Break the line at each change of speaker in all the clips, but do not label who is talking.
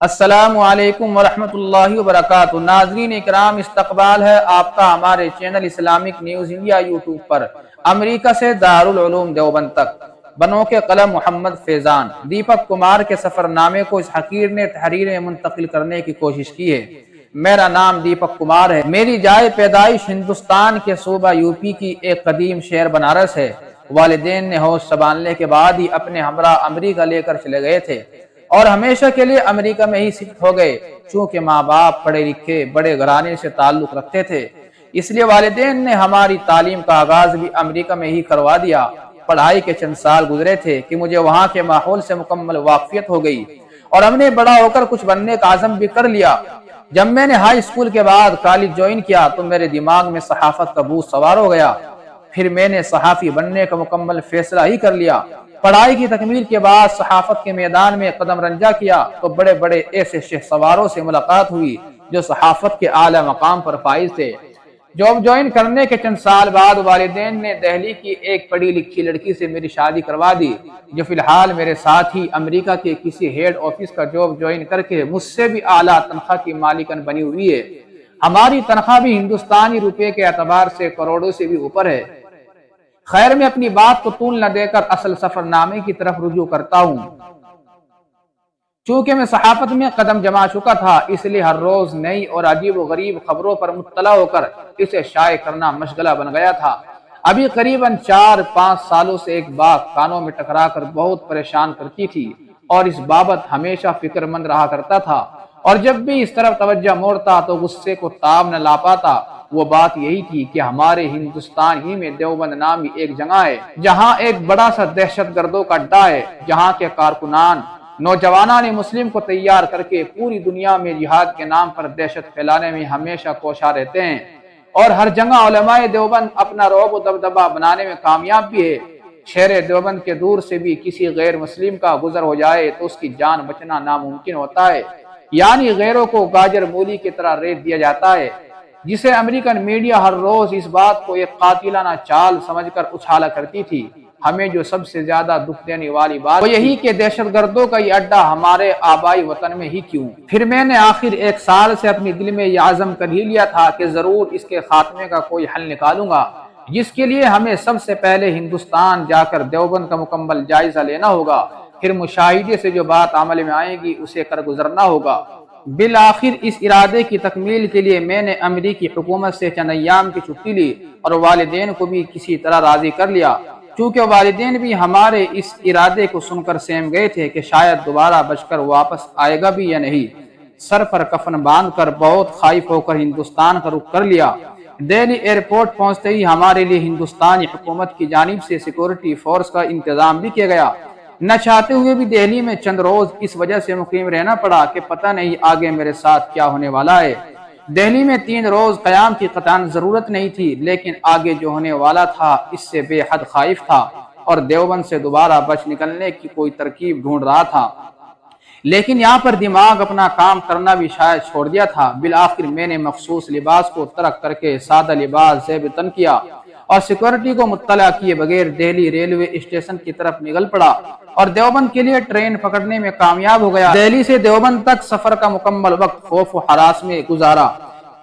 السلام علیکم ورحمۃ اللہ وبرکاتہ۔ ناظرین اکرام، استقبال ہے آپ کا ہمارے channel Islamic news India YouTube پر۔ امریکہ سے دارالعلوم دیوبند تک بنو کے قلم محمد فیضان دیپک کمار کے سفر نامے کو اس حقیر نے تحریر میں منتقل کرنے کی کوشش کی ہے۔ میرا نام دیپک کمار ہے، میری جائے پیدائش ہندوستان کے صوبہ یوپی کی ایک قدیم شہر بنارس ہے۔ والدین نے ہوش سنبھالنے کے بعد ہی اپنے ہمراہ امریکہ لے کر چلے گئے تھے اور ہمیشہ کے لیے امریکہ میں ہی شفٹ ہو گئے۔ چونکہ ماں باپ پڑھے لکھے بڑے گھرانے سے تعلق رکھتے تھے، اس لیے والدین نے ہماری تعلیم کا آغاز بھی امریکہ میں ہی کروا دیا۔ پڑھائی کے چند سال گزرے تھے کہ مجھے وہاں کے ماحول سے مکمل واقفیت ہو گئی اور ہم نے بڑا ہو کر کچھ بننے کا عزم بھی کر لیا۔ جب میں نے ہائی اسکول کے بعد کالج جوائن کیا تو میرے دماغ میں صحافت کا بھوت سوار ہو گیا۔ پھر میں نے صحافی بننے کا مکمل فیصلہ ہی کر لیا۔ پڑھائی کی تکمیل کے بعد صحافت کے میدان میں قدم رنجہ کیا تو بڑے بڑے ایسے شہ سواروں سے ملاقات ہوئی جو صحافت کے اعلیٰ مقام پر فائز تھے۔ جاب جوائن کرنے کے چند سال بعد والدین نے دہلی کی ایک پڑھی لکھی لڑکی سے میری شادی کروا دی، جو فی الحال میرے ساتھ ہی امریکہ کے کسی ہیڈ آفس کا جاب جوائن کر کے مجھ سے بھی اعلیٰ تنخواہ کی مالکن بنی ہوئی ہے۔ ہماری تنخواہ بھی ہندوستانی روپے کے اعتبار سے کروڑوں سے بھی اوپر ہے۔ خیر، میں اپنی بات کو طول نہ دے کر اصل سفر نامے کی طرف رجوع کرتا ہوں۔ چونکہ میں صحافت میں قدم جما چکا تھا، اس لیے ہر روز نئی اور عجیب و غریب خبروں پر مطلع ہو کر اسے شائع کرنا مشغلہ بن گیا تھا۔ ابھی قریباً 4-5 سالوں سے ایک بات کانوں میں ٹکرا کر بہت پریشان کرتی تھی اور اس بابت ہمیشہ فکر مند رہا کرتا تھا، اور جب بھی اس طرف توجہ موڑتا تو غصے کو تاب نہ لا پاتا۔ وہ بات یہی تھی کہ ہمارے ہندوستان ہی میں دیوبند نامی ایک جگہ ہے جہاں ایک بڑا سا دہشت گردوں کا اڈا ہے، جہاں کے کارکنان نوجوانان مسلم کو تیار کر کے پوری دنیا میں جہاد کے نام پر دہشت پھیلانے میں ہمیشہ کوشاں رہتے ہیں، اور ہر جگہ علماء دیوبند اپنا رعب و دبدبہ بنانے میں کامیاب بھی ہے۔ شہر دیوبند کے دور سے بھی کسی غیر مسلم کا گزر ہو جائے تو اس کی جان بچنا ناممکن ہوتا ہے، یعنی غیروں کو گاجر مولی کی طرح ریت دیا جاتا ہے، جسے امریکن میڈیا ہر روز اس بات کو ایک قاتلانہ چال سمجھ کر اچھالا کرتی تھی۔ ہمیں جو سب سے زیادہ دکھ دینے والی بات وہ یہی کہ دہشت گردوں کا یہ اڈا ہمارے آبائی وطن میں ہی کیوں؟ پھر میں نے آخر 1 سال سے اپنی دل میں یہ عزم کر ہی لیا تھا کہ ضرور اس کے خاتمے کا کوئی حل نکالوں گا، جس کے لیے ہمیں سب سے پہلے ہندوستان جا کر دیوبند کا مکمل جائزہ لینا ہوگا، پھر مشاہدے سے جو بات عمل میں آئے گی اسے کر گزرنا ہوگا۔ بالآخر اس ارادے کی تکمیل کے لیے میں نے امریکی حکومت سے چند ایام کی چھٹی لی اور والدین کو بھی کسی طرح راضی کر لیا، چونکہ والدین بھی ہمارے اس ارادے کو سن کر سہم گئے تھے کہ شاید دوبارہ بچ کر واپس آئے گا بھی یا نہیں۔ سر پر کفن باندھ کر بہت خائف ہو کر ہندوستان کا رخ کر لیا۔ دہلی ایئرپورٹ پہنچتے ہی ہمارے لیے ہندوستانی حکومت کی جانب سے سیکورٹی فورس کا انتظام بھی کیا گیا۔ نہ چاہتے ہوئے بھی دہلی میں چند روز اس وجہ سے مقیم رہنا پڑا کہ پتہ نہیں آگے میرے ساتھ کیا ہونے والا ہے۔ دہلی میں 3 روز قیام کی قطعاً ضرورت نہیں تھی، لیکن آگے جو ہونے والا تھا اس سے بے حد خائف تھا اور دیوبند سے دوبارہ بچ نکلنے کی کوئی ترکیب ڈھونڈ رہا تھا، لیکن یہاں پر دماغ اپنا کام کرنا بھی شاید چھوڑ دیا تھا۔ بالآخر میں نے مخصوص لباس کو ترک کر کے سادہ لباس زیب تن کیا اور سیکورٹی کو مطلع کیے بغیر دہلی ریلوے اسٹیشن کی طرف نکل پڑا اور دیوبند کے لیے ٹرین پکڑنے میں کامیاب ہو گیا۔ دہلی سے دیوبند تک سفر کا مکمل وقت خوف و ہراس میں گزارا۔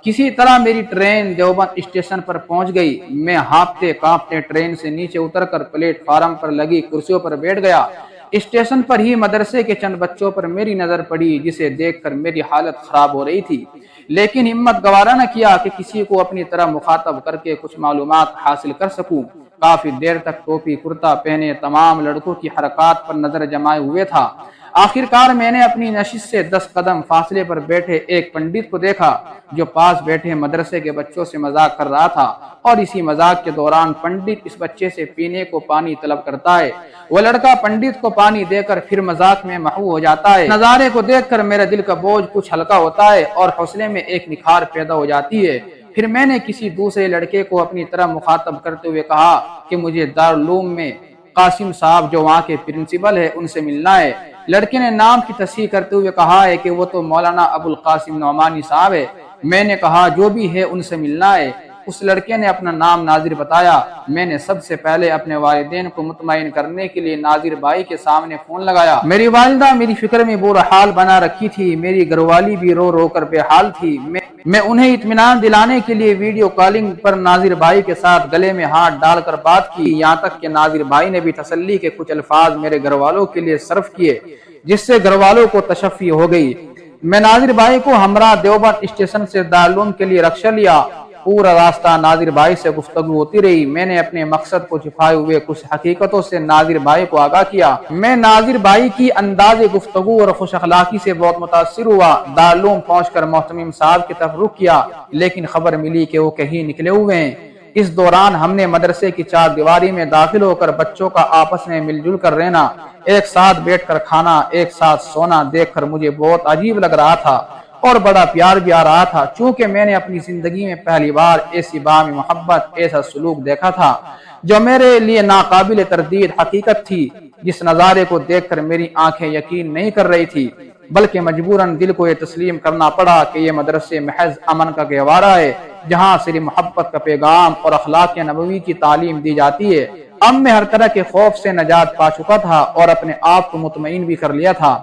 کسی طرح میری ٹرین دیوبند اسٹیشن پر پہنچ گئی۔ میں ہانپتے کانپتے ٹرین سے نیچے اتر کر پلیٹ فارم پر لگی کرسیوں پر بیٹھ گیا۔ اسٹیشن پر ہی مدرسے کے چند بچوں پر میری نظر پڑی، جسے دیکھ کر میری حالت خراب ہو رہی تھی، لیکن ہمت گوارا نہ کیا کہ کسی کو اپنی طرح مخاطب کر کے کچھ معلومات حاصل کر سکوں۔ کافی دیر تک ٹوپی کرتا پہنے تمام لڑکوں کی حرکات پر نظر جمائے ہوئے تھا۔ آخرکار میں نے اپنی نشست سے 10 قدم فاصلے پر بیٹھے ایک پنڈت کو دیکھا جو پاس بیٹھے مدرسے کے بچوں سے مذاق کر رہا تھا، اور اسی مذاق کے دوران پنڈت اس بچے سے پینے کو پانی طلب کرتا ہے۔ وہ لڑکا پنڈت کو پانی دے کر پھر مذاق میں محو ہو جاتا ہے۔ نظارے کو دیکھ کر میرے دل کا بوجھ کچھ ہلکا ہوتا ہے اور حوصلے میں ایک نکھار پیدا ہو جاتی ہے۔ پھر میں نے کسی دوسرے لڑکے کو اپنی طرح مخاطب کرتے ہوئے کہا کہ مجھے دارالعلوم میں قاسم صاحب جو وہاں کے پرنسپل ہے ان سے ملنا ہے۔ لڑکے نے نام کی تصحیح کرتے ہوئے کہا ہے کہ وہ تو مولانا ابوالقاسم نعمانی صاحب ہے۔ میں نے کہا جو بھی ہے ان سے ملنا ہے۔ اس لڑکے نے اپنا نام ناظر بتایا۔ میں نے سب سے پہلے اپنے والدین کو مطمئن کرنے کے لیے ناظر بھائی کے سامنے فون لگایا۔ میری والدہ میری فکر میں برا حال بنا رکھی تھی، میری گھر والی بھی رو رو کر بے حال تھی۔ میں انہیں اطمینان دلانے کے لیے ویڈیو کالنگ پر ناظر بھائی کے ساتھ گلے میں ہاتھ ڈال کر بات کی، یہاں تک کہ ناظر بھائی نے بھی تسلی کے کچھ الفاظ میرے گھر والوں کے لیے صرف کیے، جس سے گھر والوں کو تشفی ہو گئی۔ میں ناظر بھائی کو ہمراہ دیوبند اسٹیشن سے دارالعلوم کے لیے رکشہ لیا۔ پورا راستہ ناظر بھائی سے گفتگو ہوتی رہی۔ میں نے اپنے مقصد کو چھپائے ہوئے کچھ حقیقتوں سے ناظر بھائی کو آگاہ کیا۔ میں ناظر بھائی کی انداز گفتگو اور خوش اخلاقی سے بہت متاثر ہوا۔ دارالعلوم پہنچ کر محتمم صاحب کی طرف رخ کیا، لیکن خبر ملی کہ وہ کہیں نکلے ہوئے ہیں۔ اس دوران ہم نے مدرسے کی چار دیواری میں داخل ہو کر بچوں کا آپس میں مل جل کر رہنا، ایک ساتھ بیٹھ کر کھانا، ایک ساتھ سونا دیکھ کر مجھے بہت عجیب لگ رہا تھا اور بڑا پیار بھی آ رہا تھا، چونکہ میں نے اپنی زندگی میں پہلی بار ایسی بامی محبت، ایسا سلوک دیکھا تھا جو میرے لیے ناقابل تردید حقیقت تھی، جس نظارے کو دیکھ کر میری آنکھیں یقین نہیں کر رہی تھی، بلکہ مجبوراً دل کو یہ تسلیم کرنا پڑا کہ یہ مدرسے محض امن کا گہوارہ ہے، جہاں صرف محبت کا پیغام اور اخلاق نبوی کی تعلیم دی جاتی ہے۔ اب میں ہر طرح کے خوف سے نجات پا چکا تھا اور اپنے آپ کو مطمئن بھی کر لیا تھا۔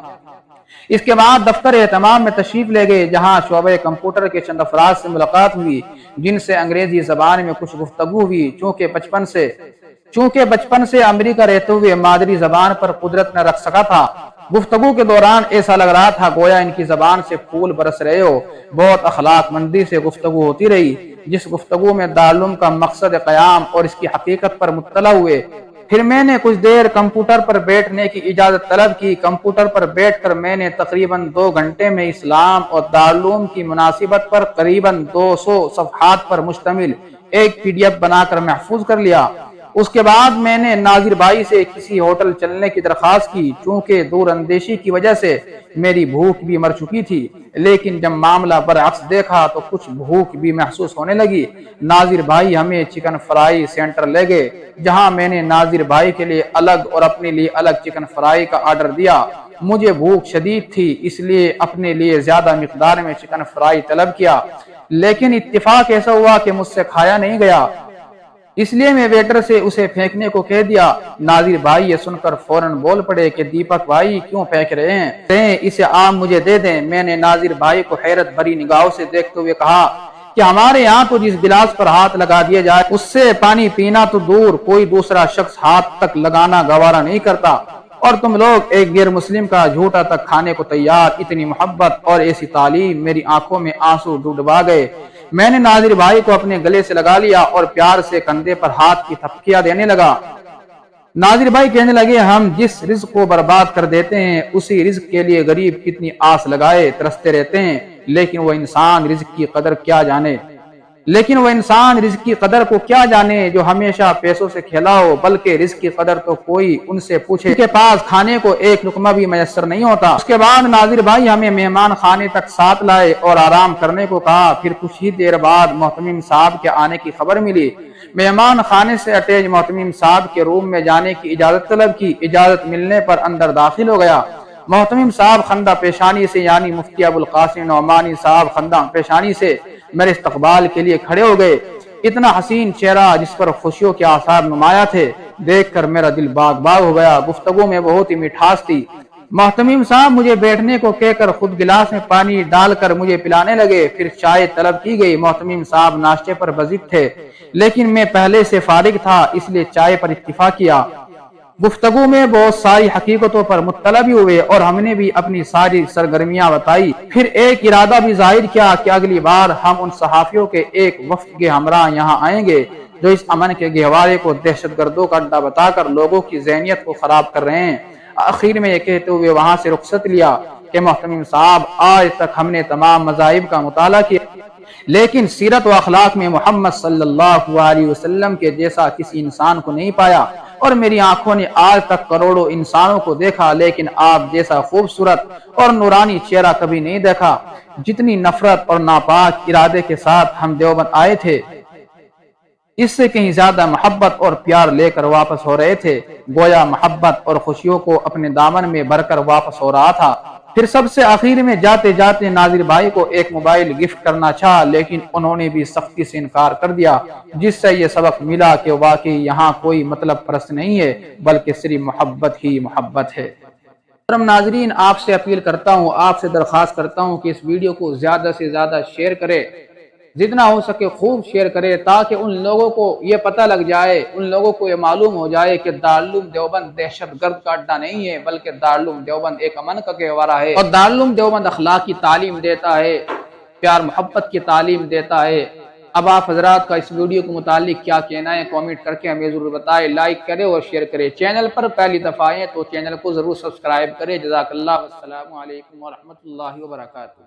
اس کے بعد دفتر اہتمام میں تشریف لے گئے، جہاں شعبہ کمپیوٹر کے چند افراد سے ملاقات ہوئی، جن سے انگریزی زبان میں کچھ گفتگو ہوئی۔ چونکہ بچپن سے امریکہ رہتے ہوئے مادری زبان پر قدرت نہ رکھ سکا تھا، گفتگو کے دوران ایسا لگ رہا تھا گویا ان کی زبان سے پھول برس رہے ہو۔ بہت اخلاق مندی سے گفتگو ہوتی رہی، جس گفتگو میں دارالعلوم کا مقصد قیام اور اس کی حقیقت پر مطلع ہوئے۔ پھر میں نے کچھ دیر کمپیوٹر پر بیٹھنے کی اجازت طلب کی۔ کمپیوٹر پر بیٹھ کر میں نے تقریباً 2 گھنٹے میں اسلام اور دارالعلوم کی مناسبت پر قریباً 200 صفحات پر مشتمل ایک PDF بنا کر محفوظ کر لیا۔ اس کے بعد میں نے ناظر بھائی سے کسی ہوٹل چلنے کی درخواست کی، چونکہ دور اندیشی کی وجہ سے میری بھوک بھی مر چکی تھی، لیکن جب معاملہ برعکس دیکھا تو کچھ بھوک بھی محسوس ہونے لگی۔ ناظر بھائی ہمیں چکن فرائی سینٹر لے گئے، جہاں میں نے ناظر بھائی کے لیے الگ اور اپنے لیے الگ چکن فرائی کا آرڈر دیا۔ مجھے بھوک شدید تھی، اس لیے اپنے لیے زیادہ مقدار میں چکن فرائی طلب کیا، لیکن اتفاق ایسا ہوا کہ مجھ سے کھایا نہیں گیا، اس لیے میں ویٹر سے اسے پھینکنے کو کہہ دیا۔ ناظر بھائی یہ سن کر فوراً بول پڑے کہ دیپک بھائی کیوں پھینک رہے ہیں، اسے عام مجھے دے دیں۔ میں نے ناظر بھائی کو حیرت بھری نگاہوں سے دیکھتے ہوئے کہا کہ ہمارے یہاں تو جس گلاس پر ہاتھ لگا دیا جائے اس سے پانی پینا تو دور، کوئی دوسرا شخص ہاتھ تک لگانا گوارا نہیں کرتا، اور تم لوگ ایک غیر مسلم کا جھوٹا تک کھانے کو تیار۔ اتنی محبت اور ایسی تعلیم، میری آنکھوں میں آنسو ڈبا گئے۔ میں نے ناظر بھائی کو اپنے گلے سے لگا لیا اور پیار سے کندھے پر ہاتھ کی تھپکیاں دینے لگا۔ ناظر بھائی کہنے لگے، ہم جس رزق کو برباد کر دیتے ہیں اسی رزق کے لیے غریب کتنی آس لگائے ترستے رہتے ہیں، لیکن وہ انسان رزق کی قدر کو کیا جانے جو ہمیشہ پیسوں سے کھیلا ہو، بلکہ رزق کی قدر تو کوئی ان سے پوچھے جن کے پاس کھانے کو ایک لقمہ بھی میسر نہیں ہوتا۔ اس کے بعد ناظر بھائی ہمیں مہمان خانے تک ساتھ لائے اور آرام کرنے کو کہا۔ پھر کچھ ہی دیر بعد محتمم صاحب کے آنے کی خبر ملی۔ مہمان خانے سے اٹیچ محتمم صاحب کے روم میں جانے کی اجازت طلب کی۔ اجازت ملنے پر اندر داخل ہو گیا۔ محتمم صاحب خندہ پیشانی سے، یعنی مفتی ابوالقاسم نعمانی صاحب خندہ پیشانی سے میرے استقبال کے لیے کھڑے ہو گئے۔ اتنا حسین چہرہ جس پر خوشیوں کے آثار نمایاں تھے دیکھ کر میرا دل باغ باغ ہو گیا۔ گفتگو میں بہت ہی مٹھاس تھی۔ محتمم صاحب مجھے بیٹھنے کو کہہ کر خود گلاس میں پانی ڈال کر مجھے پلانے لگے۔ پھر چائے طلب کی گئی۔ محتمم صاحب ناشتے پر بضد تھے، لیکن میں پہلے سے فارغ تھا، اس لیے چائے پر اتفاق کیا۔ گفتگو میں بہت ساری حقیقتوں پر مطلع بھی ہوئے اور ہم نے بھی اپنی ساری سرگرمیاں بتائی۔ پھر ایک ارادہ بھی ظاہر کیا کہ اگلی بار ہم ان صحافیوں کے ایک وفد کے ہمراہ یہاں آئیں گے جو اس امن کے گہوارے کو دہشت گردوں کا اڈا بتا کر لوگوں کی ذہنیت کو خراب کر رہے ہیں۔ آخر میں یہ کہتے ہوئے وہاں سے رخصت لیا کہ محتمم صاحب، آج تک ہم نے تمام مذاہب کا مطالعہ کیا، لیکن سیرت و اخلاق میں محمد صلی اللہ علیہ وسلم کے جیسا کسی انسان کو نہیں پایا، اور میری آنکھوں نے آج تک کروڑوں انسانوں کو دیکھا، لیکن آپ جیسا خوبصورت اور نورانی چہرہ کبھی نہیں دیکھا۔ جتنی نفرت اور ناپاک ارادے کے ساتھ ہم دیوبند آئے تھے، اس سے کہیں زیادہ محبت اور پیار لے کر واپس ہو رہے تھے، گویا محبت اور خوشیوں کو اپنے دامن میں بھر کر واپس ہو رہا تھا۔ پھر سب سے آخر میں جاتے جاتے ناظر بھائی کو ایک موبائل گفٹ کرنا چاہا، لیکن انہوں نے بھی سختی سے انکار کر دیا، جس سے یہ سبق ملا کہ واقعی یہاں کوئی مطلب پرست نہیں ہے بلکہ صرف محبت ہی محبت ہے۔ محترم ناظرین، آپ سے اپیل کرتا ہوں، آپ سے درخواست کرتا ہوں کہ اس ویڈیو کو زیادہ سے زیادہ شیئر کرے، جتنا ہو سکے خوب شیئر کرے، تاکہ ان لوگوں کو یہ پتہ لگ جائے، ان لوگوں کو یہ معلوم ہو جائے کہ دارالعلوم دیوبند دہشت گرد کا اڈا نہیں ہے بلکہ دارالعلوم دیوبند ایک امن کا گہوارہ ہے، اور دارالعلوم دیوبند اخلاق کی تعلیم دیتا ہے، پیار محبت کی تعلیم دیتا ہے۔ اب آپ حضرات کا اس ویڈیو کے متعلق کیا کہنا ہے، کامنٹ کر کے ہمیں ضرور بتائیں، لائک کرے اور شیئر کرے، چینل پر پہلی دفعہ آئیں تو چینل کو ضرور سبسکرائب کرے۔ جزاک اللہ، والسلام علیکم ورحمۃ اللہ وبرکاتہ۔